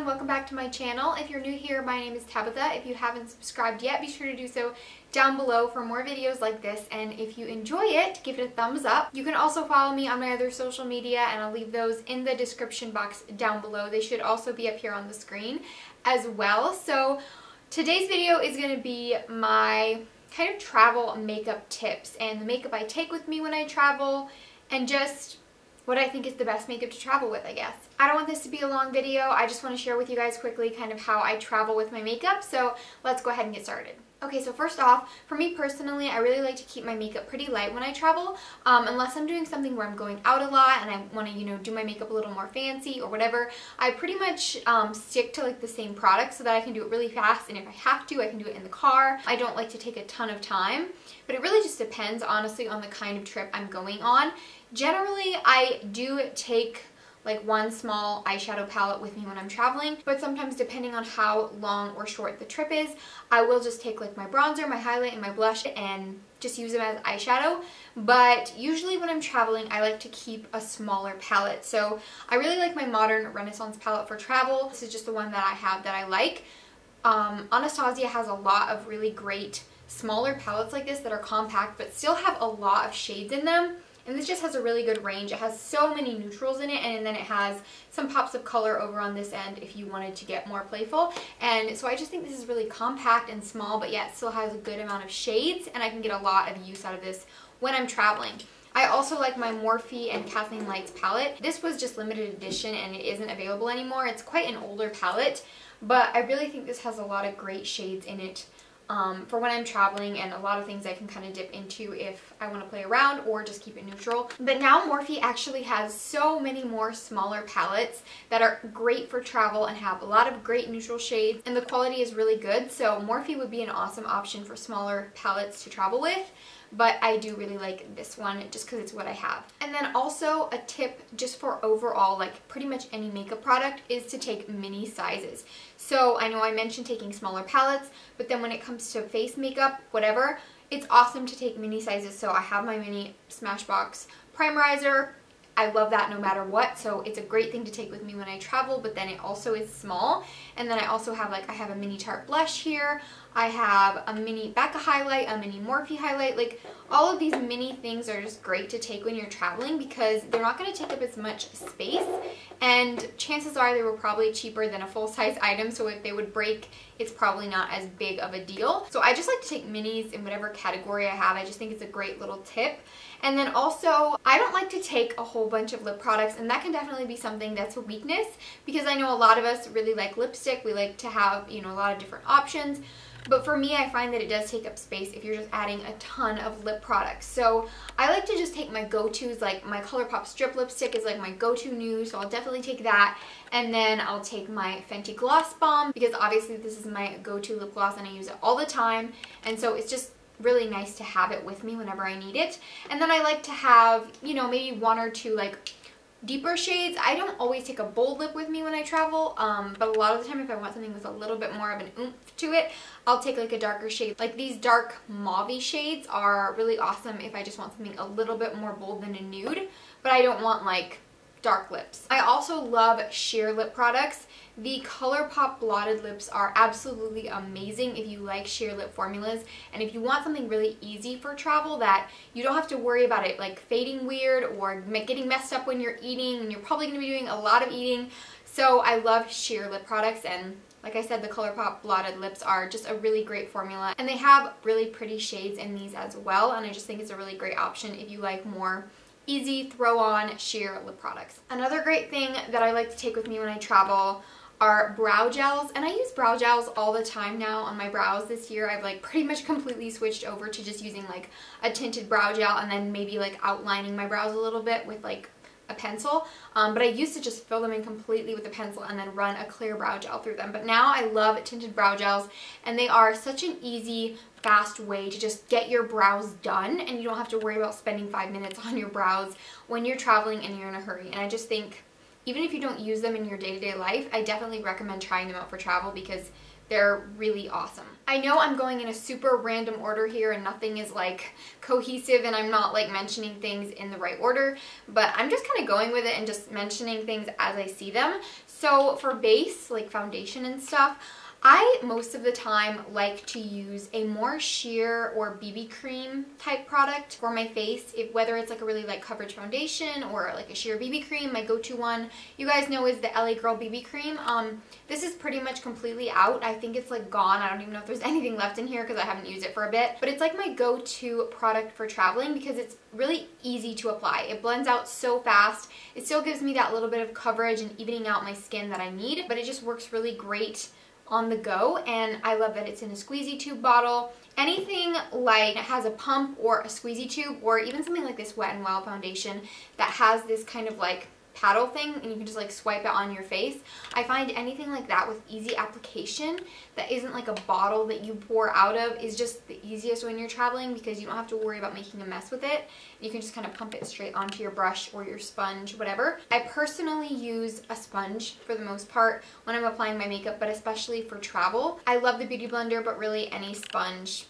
Welcome back to my channel. If you're new here, my name is Tabitha. If you haven't subscribed yet, be sure to do so down below for more videos like this, and if you enjoy it, give it a thumbs up. You can also follow me on my other social media, and I'll leave those in the description box down below. They should also be up here on the screen as well. So today's video is going to be my kind of travel makeup tips and the makeup I take with me when I travel, and just what I think is the best makeup to travel with, I guess. I don't want this to be a long video. I just want to share with you guys quickly kind of how I travel with my makeup. So let's go ahead and get started. Okay, so first off, for me personally, I really like to keep my makeup pretty light when I travel, unless I'm doing something where I'm going out a lot and I want to, you know, do my makeup a little more fancy or whatever. I pretty much stick to like the same product so that I can do it really fast, and if I have to, I can do it in the car. I don't like to take a ton of time, but it really just depends, honestly, on the kind of trip I'm going on. Generally, I do take like one small eyeshadow palette with me when I'm traveling, but sometimes depending on how long or short the trip is, I will just take like my bronzer, my highlight, and my blush and just use them as eyeshadow. But usually when I'm traveling, I like to keep a smaller palette. So I really like my Modern Renaissance palette for travel. This is just the one that I have that I like. Anastasia has a lot of really great smaller palettes like this that are compact but still have a lot of shades in them. And this just has a really good range. It has so many neutrals in it, and then it has some pops of color over on this end if you wanted to get more playful. And so I just think this is really compact and small, but yet still has a good amount of shades, and I can get a lot of use out of this when I'm traveling. I also like my Morphe and Kathleen Lights palette. This was just limited edition and it isn't available anymore. It's quite an older palette, but I really think this has a lot of great shades in it. For when I'm traveling, and a lot of things I can kind of dip into if I want to play around or just keep it neutral. But now Morphe actually has so many more smaller palettes that are great for travel and have a lot of great neutral shades, and the quality is really good. So Morphe would be an awesome option for smaller palettes to travel with. But I do really like this one just because it's what I have. And then also a tip just for overall, like pretty much any makeup product, is to take mini sizes. So I know I mentioned taking smaller palettes, but then when it comes to face makeup, whatever, it's awesome to take mini sizes. So I have my mini Smashbox primerizer. I love that no matter what, so it's a great thing to take with me when I travel, but then it also is small. And then I also have I have a mini Tarte blush here, I have a mini Becca highlight, a mini Morphe highlight. Like, all of these mini things are just great to take when you're traveling because they're not going to take up as much space, and chances are they were probably cheaper than a full-size item, so if they would break, it's probably not as big of a deal. So I just like to take minis in whatever category I have. I just think it's a great little tip. And then also, I don't like to take a whole bunch of lip products, and that can definitely be something that's a weakness because I know a lot of us really like lipstick. We like to have, you know, a lot of different options. But for me, I find that it does take up space if you're just adding a ton of lip products. So I like to just take my go-tos, like my ColourPop Strip Lipstick is like my go-to nude, so I'll definitely take that. And then I'll take my Fenty Gloss Bomb because obviously this is my go-to lip gloss and I use it all the time. And so it's just really nice to have it with me whenever I need it. And then I like to have, you know, maybe one or two like deeper shades. I don't always take a bold lip with me when I travel, but a lot of the time if I want something with a little bit more of an oomph to it, I'll take like a darker shade. Like these dark mauve shades are really awesome if I just want something a little bit more bold than a nude, but I don't want like dark lips. I also love sheer lip products. The ColourPop blotted lips are absolutely amazing if you like sheer lip formulas, and if you want something really easy for travel that you don't have to worry about it like fading weird or getting messed up when you're eating, and you're probably going to be doing a lot of eating. So I love sheer lip products, and like I said, the ColourPop blotted lips are just a really great formula, and they have really pretty shades in these as well, and I just think it's a really great option if you like more easy throw on sheer lip products. Another great thing that I like to take with me when I travel are brow gels, and I use brow gels all the time now on my brows. This year I've like pretty much completely switched over to just using like a tinted brow gel and then maybe like outlining my brows a little bit with like a pencil, but I used to just fill them in completely with a pencil and then run a clear brow gel through them. But now I love tinted brow gels, and they are such an easy, fast way to just get your brows done, and you don't have to worry about spending 5 minutes on your brows when you're traveling and you're in a hurry. And I just think even if you don't use them in your day-to-day life, I definitely recommend trying them out for travel because They're really awesome. I know I'm going in a super random order here and nothing is like cohesive and I'm not like mentioning things in the right order, but I'm just kind of going with it and just mentioning things as I see them. So for base, like foundation and stuff, I most of the time like to use a more sheer or BB cream type product for my face, whether it's like a really light coverage foundation or like a sheer BB cream. My go-to one, you guys know, is the LA Girl BB cream. This is pretty much completely out. I think it's like gone. I don't even know if there's anything left in here because I haven't used it for a bit, but it's like my go-to product for traveling because it's really easy to apply. It blends out so fast. It still gives me that little bit of coverage and evening out my skin that I need, but it just works really great on the go, and I love that it's in a squeezy tube bottle. Anything like has a pump or a squeezy tube, or even something like this Wet n Wild foundation that has this kind of like paddle thing and you can just like swipe it on your face. I find anything like that with easy application that isn't like a bottle that you pour out of is just the easiest when you're traveling because you don't have to worry about making a mess with it. You can just kind of pump it straight onto your brush or your sponge, whatever. I personally use a sponge for the most part when I'm applying my makeup, but especially for travel. I love the Beauty Blender, but really any sponge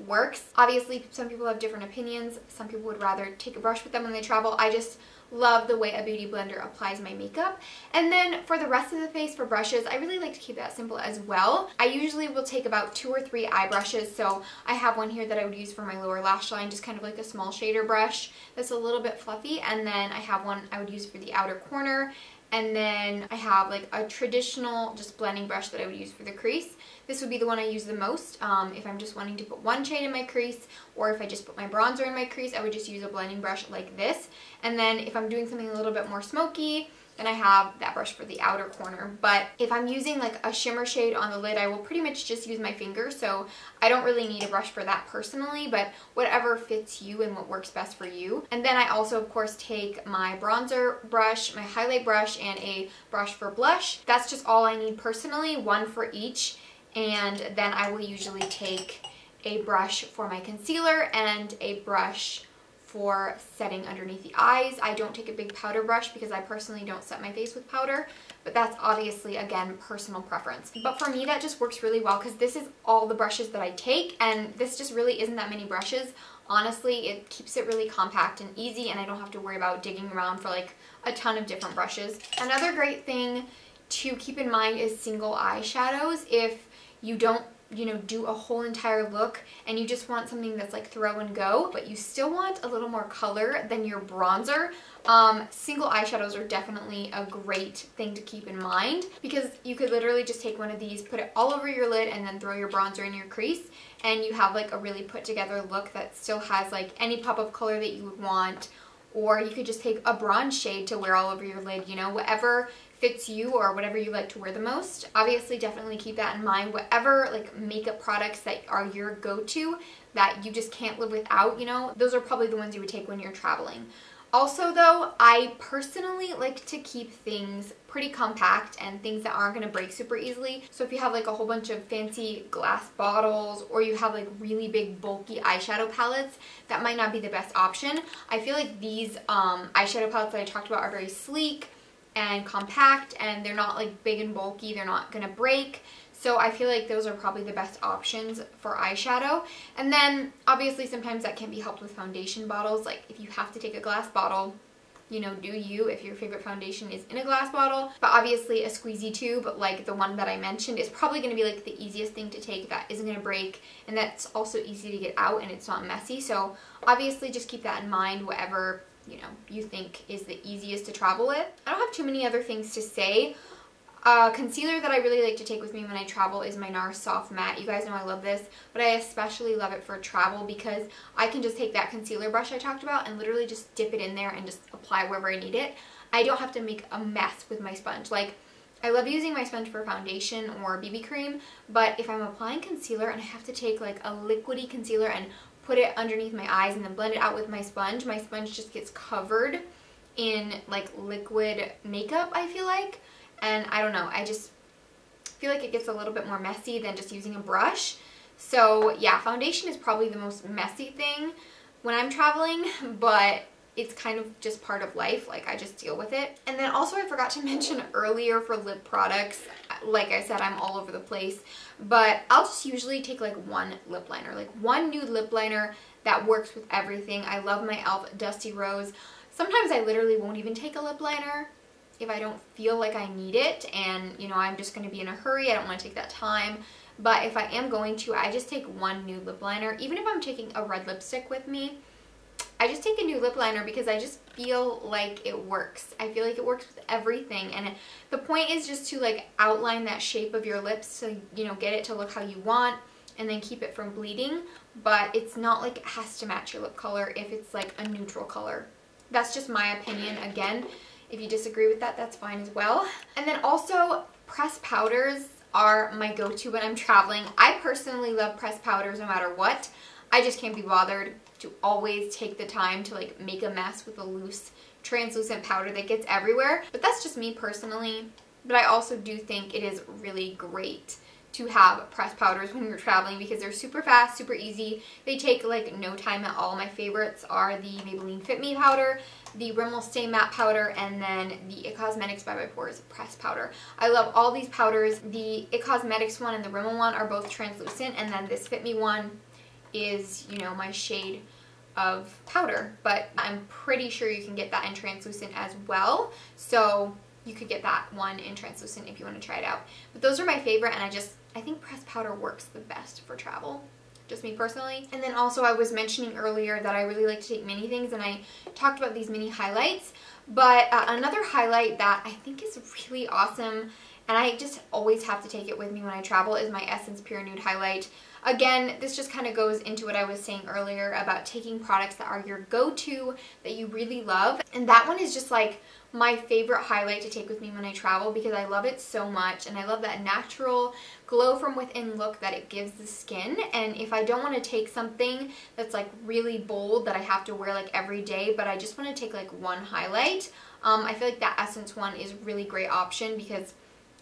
works. Obviously, some people have different opinions. Some people would rather take a brush with them when they travel. I just love the way a Beauty Blender applies my makeup. And then for the rest of the face, for brushes, I really like to keep that simple as well. I usually will take about 2 or 3 eye brushes. So I have one here that I would use for my lower lash line, just kind of like a small shader brush that's a little bit fluffy. And then I have one I would use for the outer corner. And then I have like a traditional just blending brush that I would use for the crease. This would be the one I use the most if I'm just wanting to put one shade in my crease, or if I just put my bronzer in my crease, I would just use a blending brush like this. And then if I'm doing something a little bit more smoky, then I have that brush for the outer corner. But if I'm using like a shimmer shade on the lid, I will pretty much just use my finger, so I don't really need a brush for that personally, but whatever fits you and what works best for you. And then I also, of course, take my bronzer brush, my highlight brush, and a brush for blush. That's just all I need personally, one for each. And then I will usually take a brush for my concealer and a brush for setting underneath the eyes. I don't take a big powder brush because I personally don't set my face with powder, but that's obviously, again, personal preference. But for me, that just works really well because this is all the brushes that I take, and this just really isn't that many brushes. Honestly, it keeps it really compact and easy, and I don't have to worry about digging around for like a ton of different brushes. Another great thing to keep in mind is single eyeshadows. If you don't, you know, do a whole entire look and you just want something that's like throw and go, but you still want a little more color than your bronzer, single eyeshadows are definitely a great thing to keep in mind because you could literally just take one of these, put it all over your lid, and then throw your bronzer in your crease, and you have like a really put together look that still has like any pop of color that you would want. Or you could just take a bronze shade to wear all over your lid, you know, whatever fits you or whatever you like to wear the most. Obviously, definitely keep that in mind. Whatever like makeup products that are your go-to that you just can't live without, you know, those are probably the ones you would take when you're traveling. Also though, I personally like to keep things pretty compact and things that aren't going to break super easily. So if you have like a whole bunch of fancy glass bottles, or you have like really big bulky eyeshadow palettes, that might not be the best option. I feel like these eyeshadow palettes that I talked about are very sleek and compact, and they're not like big and bulky, they're not going to break. So I feel like those are probably the best options for eyeshadow. And then obviously sometimes that can be helped with foundation bottles. Like if you have to take a glass bottle, you know, do you, if your favorite foundation is in a glass bottle. But obviously a squeezy tube like the one that I mentioned is probably going to be like the easiest thing to take that isn't going to break, and that's also easy to get out and it's not messy. So obviously just keep that in mind, whatever, you know, you think is the easiest to travel with. I don't have too many other things to say. Concealer that I really like to take with me when I travel is my NARS Soft Matte. You guys know I love this, but I especially love it for travel because I can just take that concealer brush I talked about and literally just dip it in there and just apply wherever I need it. I don't have to make a mess with my sponge. Like, I love using my sponge for foundation or BB cream, but if I'm applying concealer and I have to take like a liquidy concealer and put it underneath my eyes and then blend it out with my sponge just gets covered in like liquid makeup, I feel like. And I don't know, I just feel like it gets a little bit more messy than just using a brush. So yeah, foundation is probably the most messy thing when I'm traveling, but it's kind of just part of life. Like, I just deal with it. And then also I forgot to mention earlier for lip products, like I said, I'm all over the place. But I'll just usually take like one lip liner, like one nude lip liner that works with everything. I love my e.l.f. Dusty Rose. Sometimes I literally won't even take a lip liner if I don't feel like I need it, and you know, I'm just going to be in a hurry. I don't want to take that time. But if I am going to, I just take one nude lip liner. Even if I'm taking a red lipstick with me, I just take a nude lip liner because I just feel like it works. I feel like it works with everything, and the point is just to like outline that shape of your lips so, you know, get it to look how you want and then keep it from bleeding. But it's not like it has to match your lip color if it's like a neutral color. That's just my opinion. Again, if you disagree with that, that's fine as well. And then also, pressed powders are my go-to when I'm traveling. I personally love pressed powders no matter what. I just can't be bothered to always take the time to like make a mess with a loose translucent powder that gets everywhere. But that's just me personally. But I also do think it is really great to have pressed powders when you're traveling because they're super fast, super easy. They take like no time at all. My favorites are the Maybelline Fit Me powder, the Rimmel Stay Matte powder, and then the It Cosmetics by Pores pressed powder. I love all these powders. The It Cosmetics one and the Rimmel one are both translucent, and then this Fit Me one is, you know, my shade of powder, but I'm pretty sure you can get that in translucent as well. So you could get that one in translucent if you want to try it out. But those are my favorite, and I think pressed powder works the best for travel. Just me personally. And then also I was mentioning earlier that I really like to take mini things, and I talked about these mini highlights. But another highlight that I think is really awesome, and I just always have to take it with me when I travel, is my Essence Pure Nude Highlight. Again, this just kind of goes into what I was saying earlier about taking products that are your go-to, that you really love. And that one is just like my favorite highlight to take with me when I travel because I love it so much, and I love that natural glow from within look that it gives the skin. And if I don't want to take something that's like really bold that I have to wear like every day, but I just want to take like one highlight, I feel like that Essence one is a really great option because,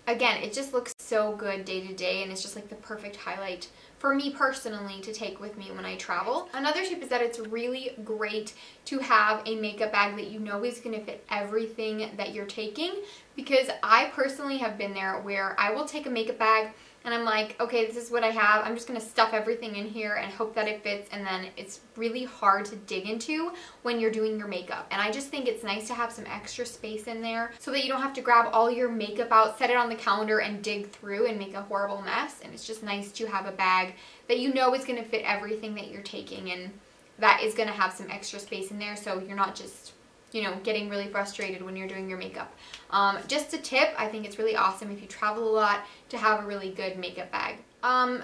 again, it just looks so good day to day, and it's just like the perfect highlight for me personally to take with me when I travel. Another tip is that it's really great to have a makeup bag that you know is going to fit everything that you're taking, because I personally have been there where I will take a makeup bag and I'm like, okay, this is what I have. I'm just going to stuff everything in here and hope that it fits, and then it's really hard to dig into when you're doing your makeup. And I just think it's nice to have some extra space in there so that you don't have to grab all your makeup out, set it on the counter, and dig through and make a horrible mess. And it's just nice to have a bag that you know is going to fit everything that you're taking, and that is going to have some extra space in there so you're not just, you know, getting really frustrated when you're doing your makeup. Just a tip, I think it's really awesome if you travel a lot to have a really good makeup bag.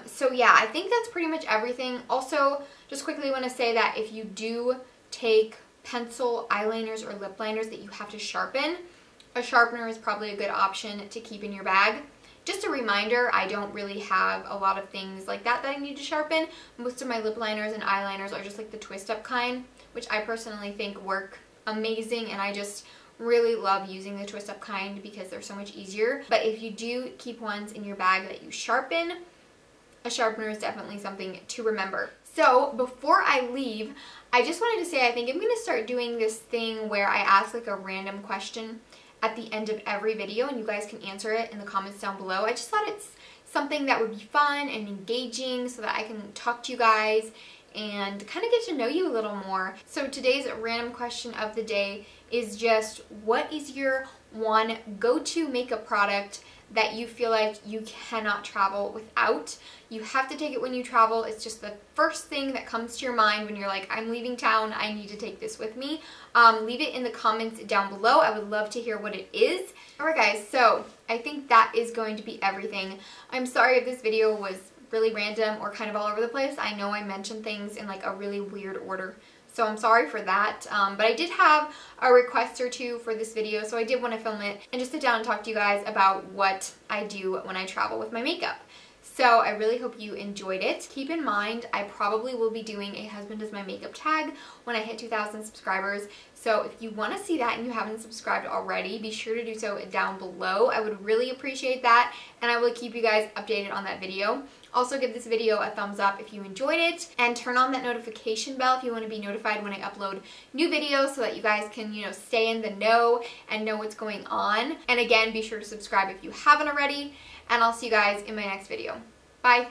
So yeah, I think that's pretty much everything. Also, just quickly want to say that if you do take pencil, eyeliners, or lip liners that you have to sharpen, a sharpener is probably a good option to keep in your bag. Just a reminder, I don't really have a lot of things like that I need to sharpen. Most of my lip liners and eyeliners are just like the twist up kind, which I personally think work amazing, and I just really love using the twist up kind because they're so much easier. But if you do keep ones in your bag that you sharpen, a sharpener is definitely something to remember. So before I leave, I just wanted to say I think I'm going to start doing this thing where I ask like a random question at the end of every video, and you guys can answer it in the comments down below. I just thought it's something that would be fun and engaging so that I can talk to you guys and kind of get to know you a little more. So today's random question of the day is just, what is your one go-to makeup product that you feel like you cannot travel without? You have to take it when you travel. It's just the first thing that comes to your mind when you're like, I'm leaving town, I need to take this with me. Leave it in the comments down below. I would love to hear what it is. Alright guys, so I think that is going to be everything. I'm sorry if this video was really random or kind of all over the place. I know I mentioned things in like a really weird order, so I'm sorry for that. But I did have a request or two for this video, so I did want to film it and just sit down and talk to you guys about what I do when I travel with my makeup. So I really hope you enjoyed it. Keep in mind, I probably will be doing a husband does my makeup tag when I hit 2,000 subscribers. So if you want to see that and you haven't subscribed already, be sure to do so down below. I would really appreciate that, and I will keep you guys updated on that video. Also, give this video a thumbs up if you enjoyed it, and turn on that notification bell if you want to be notified when I upload new videos so that you guys can, you know, stay in the know and know what's going on. And again, be sure to subscribe if you haven't already. and I'll see you guys in my next video. Bye!